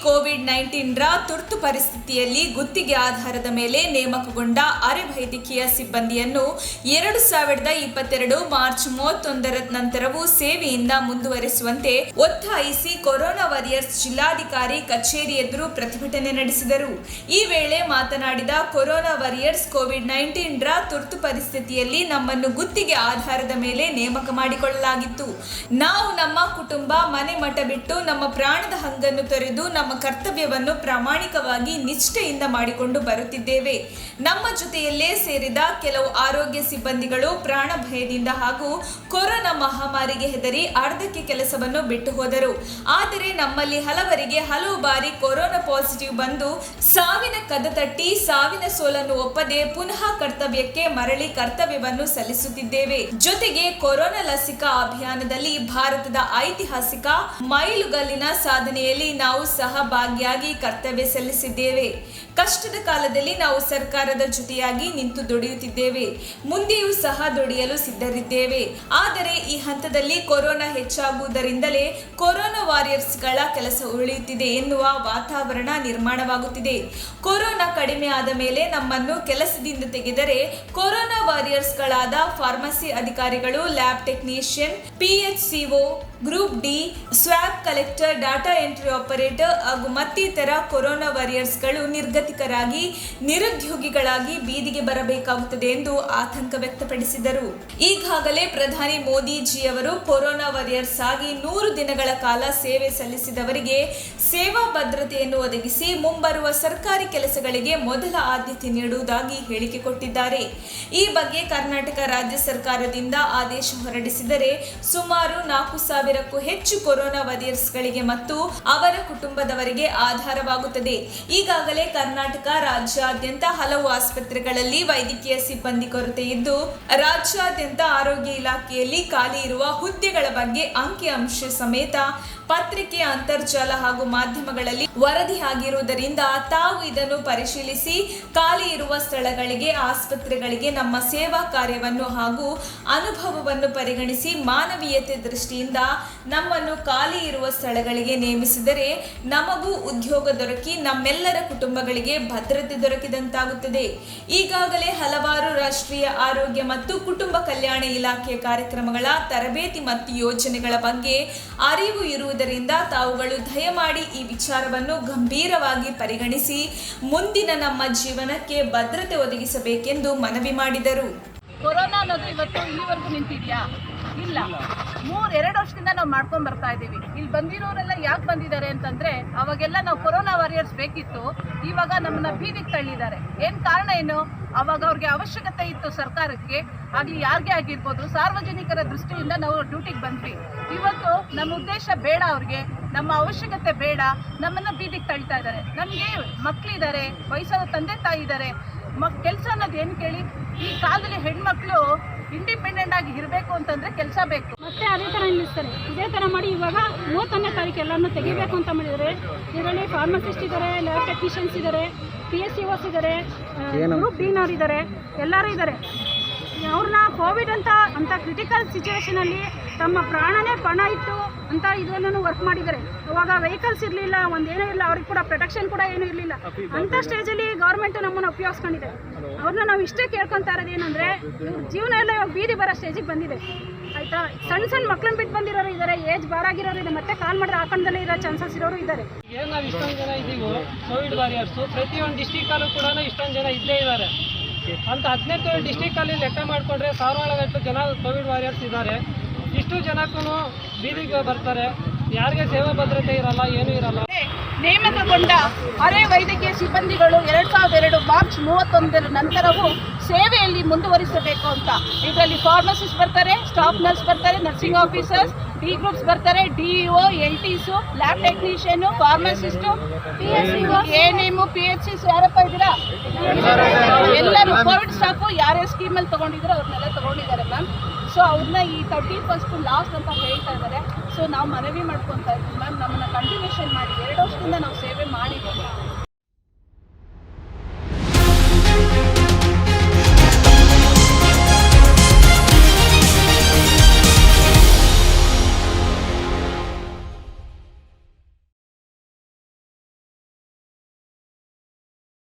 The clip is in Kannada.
ಕೋವಿಡ್-19 ರ ತುರ್ತು ಪರಿಸ್ಥಿತಿಯಲ್ಲಿ ಗುತ್ತಿಗೆ ಆಧಾರದ ಮೇಲೆ ನೇಮಕಗೊಂಡ ಅರೆ ವೈದ್ಯಕೀಯ ಸಿಬ್ಬಂದಿಯನ್ನು 2022 ಮಾರ್ಚ್ 31 ನಂತರವೂ ಸೇವೆಯಿಂದ ಮುಂದುವರೆಸುವಂತೆ ಒತ್ತಾಯಿಸಿ ಕೊರೋನಾ ವಾರಿಯರ್ಸ್ ಜಿಲ್ಲಾಧಿಕಾರಿ ಕಚೇರಿ ಎದುರು ಪ್ರತಿಭಟನೆ ನಡೆಸಿದರು. ಈ ವೇಳೆ ಮಾತನಾಡಿದ ಕೊರೋನಾ ವಾರಿಯರ್ಸ್, ಕೋವಿಡ್-19 ರ ತುರ್ತು ಪರಿಸ್ಥಿತಿಯಲ್ಲಿ ನಮ್ಮನ್ನು ಗುತ್ತಿಗೆ ಆಧಾರದ ಮೇಲೆ ನೇಮಕ ಮಾಡಿಕೊಳ್ಳಲಾಗಿತ್ತು. ನಾವು ನಮ್ಮ ಕುಟುಂಬ, ಮನೆ ಮಠ ಬಿಟ್ಟು ನಮ್ಮ ಪ್ರಾಣದ ಹಂಗನ್ನು ತೊರೆದು ನಮ್ಮ ಕರ್ತವ್ಯವನ್ನು ಪ್ರಾಮಾಣಿಕವಾಗಿ ನಿಷ್ಠೆಯಿಂದ ಮಾಡಿಕೊಂಡು ಬರುತ್ತಿದ್ದೇವೆ. ನಮ್ಮ ಜೊತೆಯಲ್ಲೇ ಸೇರಿದ ಕೆಲವು ಆರೋಗ್ಯ ಸಿಬ್ಬಂದಿಗಳು ಪ್ರಾಣ ಭಯದಿಂದ ಹಾಗೂ ಕೊರೋನಾ ಮಹಾಮಾರಿಗೆ ಹೆದರಿ ಅರ್ಧಕ್ಕೆ ಕೆಲಸವನ್ನು ಬಿಟ್ಟು ಹೋದರು. ಆದರೆ ನಮ್ಮಲ್ಲಿ ಹಲವರಿಗೆ ಹಲವು ಬಾರಿ ಕೊರೋನಾ ಪಾಸಿಟಿವ್ ಬಂದು ಸಾವಿನ ಕದ ತಟ್ಟಿ ಸಾವಿನ ಸೋಲನ್ನು ಒಪ್ಪದೆ ಪುನಃ ಕರ್ತವ್ಯಕ್ಕೆ ಮರಳಿ ಕರ್ತವ್ಯವನ್ನು ಸಲ್ಲಿಸುತ್ತಿದ್ದೇವೆ. ಜೊತೆಗೆ ಕೊರೋನಾ ಲಸಿಕಾ ಅಭಿಯಾನದಲ್ಲಿ ಭಾರತದ ಐತಿಹಾಸಿಕ ಮೈಲುಗಲ್ಲಿನ ಸಾಧನೆಯಲ್ಲಿ ನಾವು ಸಹಭಾಗಿಯಾಗಿ ಕರ್ತವ್ಯ ಸಲ್ಲಿಸಿದ್ದೇವೆ. ಕಷ್ಟದ ಕಾಲದಲ್ಲಿ ನಾವು ಸರ್ಕಾರದ ಜೊತೆಯಾಗಿ ನಿಂತು ದುಡಿಯುತ್ತಿದ್ದೇವೆ. ಮುಂದೆಯೂ ಸಹ ದುಡಿಯಲು ಸಿದ್ಧರಿದ್ದೇವೆ. ಆದರೆ ಈ ಹಂತದಲ್ಲಿ ಕೊರೋನಾ ಹೆಚ್ಚಾಗುವುದರಿಂದಲೇ ಕೊರೋನಾ ವಾರಿಯರ್ಸ್ಗಳ ಕೆಲಸ ಉಳಿಯುತ್ತಿದೆ ಎನ್ನುವ ವಾತಾವರಣ ನಿರ್ಮಾಣವಾಗುತ್ತಿದೆ. ಕೊರೋನಾ ಕಡಿಮೆ ಆದ ಮೇಲೆ ನಮ್ಮನ್ನು ಕೆಲಸದಿಂದ ತೆಗೆದರೆ ಕೊರೋನಾ ವಾರಿಯರ್ಸ್ಗಳಾದ ಫಾರ್ಮಸಿ ಅಧಿಕಾರಿಗಳು, lab technician, PHCO, group D, swab collector, data entry operator ಹಾಗೂ ಮತ್ತಿತರ ಕೊರೋನಾ ವಾರಿಯರ್ಸ್ಗಳು ನಿರ್ಗತಿಕರಾಗಿ ನಿರುದ್ಯೋಗಿಗಳಾಗಿ ಬೀದಿಗೆ ಬರಬೇಕಾಗುತ್ತದೆ ಎಂದು ಆತಂಕ ವ್ಯಕ್ತಪಡಿಸಿದರು. ಈಗಾಗಲೇ ಪ್ರಧಾನಿ ಮೋದಿಜಿಯವರು ಕೊರೋನಾ ವಾರಿಯರ್ಸ್ ಆಗಿ 100 ದಿನಗಳ ಕಾಲ ಸೇವೆ ಸಲ್ಲಿಸಿದವರಿಗೆ ಸೇವಾ ಭದ್ರತೆಯನ್ನು ಒದಗಿಸಿ ಮುಂಬರುವ ಸರ್ಕಾರಿ ಕೆಲಸಗಳಿಗೆ ಮೊದಲ ಆದ್ಯತೆ ನೀಡುವುದಾಗಿ ಹೇಳಿಕೆ ಕೊಟ್ಟಿದ್ದಾರೆ. ಈ ಬಗ್ಗೆ ಕರ್ನಾಟಕ ರಾಜ್ಯ ಸರ್ಕಾರದಿಂದ ಆದೇಶ ಹೊರಡಿಸಿದರೆ ಸುಮಾರು 4,000ಕ್ಕೂ ಹೆಚ್ಚು ಕೊರೋನಾ ವಾರಿಯರ್ಸ್ಗಳಿಗೆ ಮತ್ತು ಅವರ ಕುಟುಂಬದವರಿಗೆ ಆಧಾರವಾಗುತ್ತದೆ. ಈಗಾಗಲೇ ಕರ್ನಾಟಕ ರಾಜ್ಯಾದ್ಯಂತ ಹಲವು ಆಸ್ಪತ್ರೆಗಳಲ್ಲಿ ವೈದ್ಯಕೀಯ ಸಿಬ್ಬಂದಿ ಕೊರತೆ ಇದ್ದು, ರಾಜ್ಯಾದ್ಯಂತ ಆರೋಗ್ಯ ಇಲಾಖೆಯಲ್ಲಿ ಖಾಲಿ ಇರುವ ಹುದ್ದೆಗಳ ಬಗ್ಗೆ ಅಂಕಿಅಂಶ ಸಮೇತ ಪತ್ರಿಕೆ, ಅಂತರ್ಜಾಲ ಹಾಗೂ ಮಾಧ್ಯಮಗಳಲ್ಲಿ ವರದಿಯಾಗಿರುವುದರಿಂದ ತಾವು ಇದನ್ನು ಪರಿಶೀಲಿಸಿ ಖಾಲಿ ಇರುವ ಸ್ಥಳಗಳಿಗೆ, ಆಸ್ಪತ್ರೆಗಳಿಗೆ ನಮ್ಮ ಸೇವಾ ಕಾರ್ಯವನ್ನು ಹಾಗೂ ಅನುಭವವನ್ನು ಪರಿಗಣಿಸಿ ಮಾನವೀಯತೆ ದೃಷ್ಟಿಯಿಂದ ನಮ್ಮನ್ನು ಖಾಲಿ ಇರುವ ಸ್ಥಳಗಳಿಗೆ ನೇಮಿಸಿದರೆ ನಮಗೂ ಉದ್ಯೋಗ ದೊರಕಿ ನಮ್ಮೆಲ್ಲರ ಕುಟುಂಬಗಳಿಗೆ ಭದ್ರತೆ ದೊರಕಿದಂತಾಗುತ್ತದೆ. ಈಗಾಗಲೇ ಹಲವಾರು ರಾಷ್ಟ್ರೀಯ ಆರೋಗ್ಯ ಮತ್ತು ಕುಟುಂಬ ಕಲ್ಯಾಣ ಇಲಾಖೆಯ ಕಾರ್ಯಕ್ರಮಗಳ ತರಬೇತಿ ಮತ್ತು ಯೋಜನೆಗಳ ಬಗ್ಗೆ ಅರಿವು ಇರುವುದರಿಂದ ತಾವುಗಳು ದಯಮಾಡಿ ಈ ವಿಚಾರವನ್ನು ಗಂಭೀರವಾಗಿ ಪರಿಗಣಿಸಿ ಮುಂದಿನ ನಮ್ಮ ಜೀವನಕ್ಕೆ ಭದ್ರತೆ ಒದಗಿಸಬೇಕೆಂದು ಮನವಿ ಮಾಡಿದರು. ಕೊರೋನಾ ಅನ್ನೋದು ಇವತ್ತು ಇಲ್ಲಿವರೆಗೂ ನಿಂತಿದ್ಯಾ? ಇಲ್ಲ. 2 ವರ್ಷದಿಂದ ನಾವು ಮಾಡ್ಕೊಂಡು ಬರ್ತಾ ಇದ್ದೀವಿ. ಇಲ್ಲಿ ಬಂದಿರೋರೆಲ್ಲ ಯಾಕೆ ಬಂದಿದ್ದಾರೆ ಅಂತಂದ್ರೆ, ಅವಾಗೆಲ್ಲ ನಾವು ಕೊರೋನಾ ವಾರಿಯರ್ಸ್ ಬೇಕಿತ್ತು, ಇವಾಗ ನಮ್ಮನ್ನ ಬೀದಿಗೆ ತಳ್ಳಿದ್ದಾರೆ. ಏನು ಕಾರಣ ಏನು? ಅವಾಗ ಅವ್ರಿಗೆ ಅವಶ್ಯಕತೆ ಇತ್ತು, ಸರ್ಕಾರಕ್ಕೆ ಆಗಲಿ ಯಾರಿಗೆ ಆಗಿರ್ಬೋದು, ಸಾರ್ವಜನಿಕರ ದೃಷ್ಟಿಯಿಂದ ನಾವು ಡ್ಯೂಟಿಗೆ ಬಂದ್ವಿ. ಇವತ್ತು ನಮ್ಮ ಉದ್ದೇಶ ಬೇಡ, ಅವ್ರಿಗೆ ನಮ್ಮ ಅವಶ್ಯಕತೆ ಬೇಡ, ನಮ್ಮನ್ನು ಬೀದಿಗೆ ತಳ್ತಾ ಇದ್ದಾರೆ. ನಮಗೆ ಮಕ್ಕಳಿದ್ದಾರೆ, ವಯಸ್ಸಾದ ತಂದೆ ತಾಯಿ ಇದ್ದಾರೆ. ಕೆಲಸ ಅನ್ನೋದು ಏನು ಕೇಳಿ, ಈ ಕಾಲದಲ್ಲಿ ಹೆಣ್ಮಕ್ಳು ಇಂಡಿಪೆಂಡೆಂಟ್ ಆಗಿ ಇರಬೇಕು ಅಂತಂದ್ರೆ ಕೆಲಸ ಬೇಕು. ಮತ್ತೆ ಅದೇ ಥರ ನಿಲ್ಲಿಸ್ತಾರೆ. ಇದೇ ಥರ ಮಾಡಿ ಇವಾಗ 31ನೇ ತಾರೀಕು ಎಲ್ಲರನ್ನೂ ತೆಗಿಬೇಕು ಅಂತ ಮಾಡಿದರೆ, ಇದರಲ್ಲಿ ಫಾರ್ಮಸಿಸ್ಟ್ ಇದ್ದಾರೆ, ಲ್ಯಾಬ್ ಟೆಕ್ನಿಷಿಯನ್ಸ್ ಇದ್ದಾರೆ, PHCOs ಇದ್ದಾರೆ, ಗ್ರೂಪ್ ಡಿನವ್ರು ಇದ್ದಾರೆ, ಎಲ್ಲರೂ ಇದ್ದಾರೆ. ಅವ್ರನ್ನ ಕೋವಿಡ್ ಅಂತ ಕ್ರಿಟಿಕಲ್ ಸಿಚುವೇಷನಲ್ಲಿ ತಮ್ಮ ಪ್ರಾಣನೇ ಪಣ ಇತ್ತು ಅಂತ ಇದನ್ನು ವರ್ಕ್ ಮಾಡಿದ್ದಾರೆ. ಅವಾಗ ವೆಹಿಕಲ್ಸ್ ಇರಲಿಲ್ಲ, ಒಂದೇನೂ ಇಲ್ಲ, ಅವ್ರಿಗೆ ಕೂಡ ಪ್ರೊಟೆಕ್ಷನ್ ಕೂಡ ಏನೂ ಇರಲಿಲ್ಲ. ಅಂಥ ಸ್ಟೇಜಲ್ಲಿ ಗೌರ್ಮೆಂಟು ನಮ್ಮನ್ನು ಉಪಯೋಗಿಸ್ಕೊಂಡಿದೆ. ಅವ್ರನ್ನ ನಾವು ಇಷ್ಟೇ ಕೇಳ್ಕೊತಾ ಇರೋದು ಏನಂದರೆ, ಇವ್ರ ಜೀವನ ಎಲ್ಲ ಇವಾಗ ಬೀದಿ ಬರೋ ಸ್ಟೇಜಿಗೆ ಬಂದಿದೆ, ಆಯಿತಾ? ಸಣ್ಣ ಮಕ್ಕಳನ್ನ ಬಿಟ್ಟು ಬಂದಿರೋರು ಇದ್ದಾರೆ, ಏಜ್ ಬಾರಾಗಿರೋರು ಇದೆ, ಮತ್ತೆ ಕಾಲ್ ಮಾಡಿದ್ರೆ ಹಾಕೊಂಡಲ್ಲೇ ಇರೋ ಚಾನ್ಸಸ್ ಇರೋರು ಇದ್ದಾರೆ. ಏನು ನಾವು ಇಷ್ಟೊಂದು ಜನ ಇದ್ದೀವಿ ಕೋವಿಡ್ ವಾರಿಯರ್ಸು, ಪ್ರತಿಯೊಂದು ಡಿಸ್ಟಿಕಲ್ಲೂ ಕೂಡ ಇಷ್ಟೊಂದು ಜನ ಇದ್ದೇ ಇದ್ದಾರೆ ಅಂತ 15 ಡಿಸ್ಟಿಕಲ್ಲಿ ಲೆಕ್ಕ ಮಾಡಿಕೊಂಡ್ರೆ 1000 ಜನ ಕೋವಿಡ್ ವಾರಿಯರ್ಸ್ ಇದ್ದಾರೆ. ಇಷ್ಟು ಜನಕ್ಕೂ ಬೀದಿಗೆ ಬರ್ತಾರೆ, ಯಾರಿಗೆ ಸೇವಾ ಭದ್ರತೆ ಇರಲ್ಲ, ಏನೂ ಇರಲ್ಲ. ನೇಮಕಗೊಂಡ ಅರೆ ವೈದ್ಯಕೀಯ ಸಿಬ್ಬಂದಿಗಳು 2002 ಮಾರ್ಚ್ 31 ನಂತರವೂ ಸೇವೆಯಲ್ಲಿ ಮುಂದುವರಿಸಬೇಕು ಅಂತ. ಇದರಲ್ಲಿ ಫಾರ್ಮಸಿಸ್ಟ್ ಬರ್ತಾರೆ, ಸ್ಟಾಫ್ ನರ್ಸ್ ಬರ್ತಾರೆ, ನರ್ಸಿಂಗ್ ಆಫೀಸರ್ಸ್, ಡಿ ಗ್ರೂಪ್ಸ್ ಬರ್ತಾರೆ, DEO, LTಸು, lab technician, pharmacist, ANM, PHCs ಯಾರಪ್ಪ ಇದ್ದೀರಾ? ಎಲ್ಲರೂ ಕೋವಿಡ್ ಸ್ಟಾಫು ಯಾರ್ಯಾರು ಸ್ಕೀಮಲ್ಲಿ ತೊಗೊಂಡಿದ್ರು ಅವ್ರನ್ನೆಲ್ಲ ತೊಗೊಂಡಿದ್ದಾರೆ ಮ್ಯಾಮ್. ಸೊ ಅವ್ರನ್ನ ಈ 31st ಲಾಸ್ಟ್ ಅಂತ ಹೇಳ್ತಾ ಇದ್ದಾರೆ. ಸೊ ನಾವು ಮನವಿ ಮಾಡ್ಕೊತಾ ಇದ್ದೀವಿ ಮ್ಯಾಮ್, ನಮ್ಮನ್ನು ಕಂಟಿನ್ಯೂಷನ್ ಮಾಡಿ. 2 ವರ್ಷದಿಂದ ನಾವು ಸೇವೆ ಮಾಡಿದ್ದೀವಿ.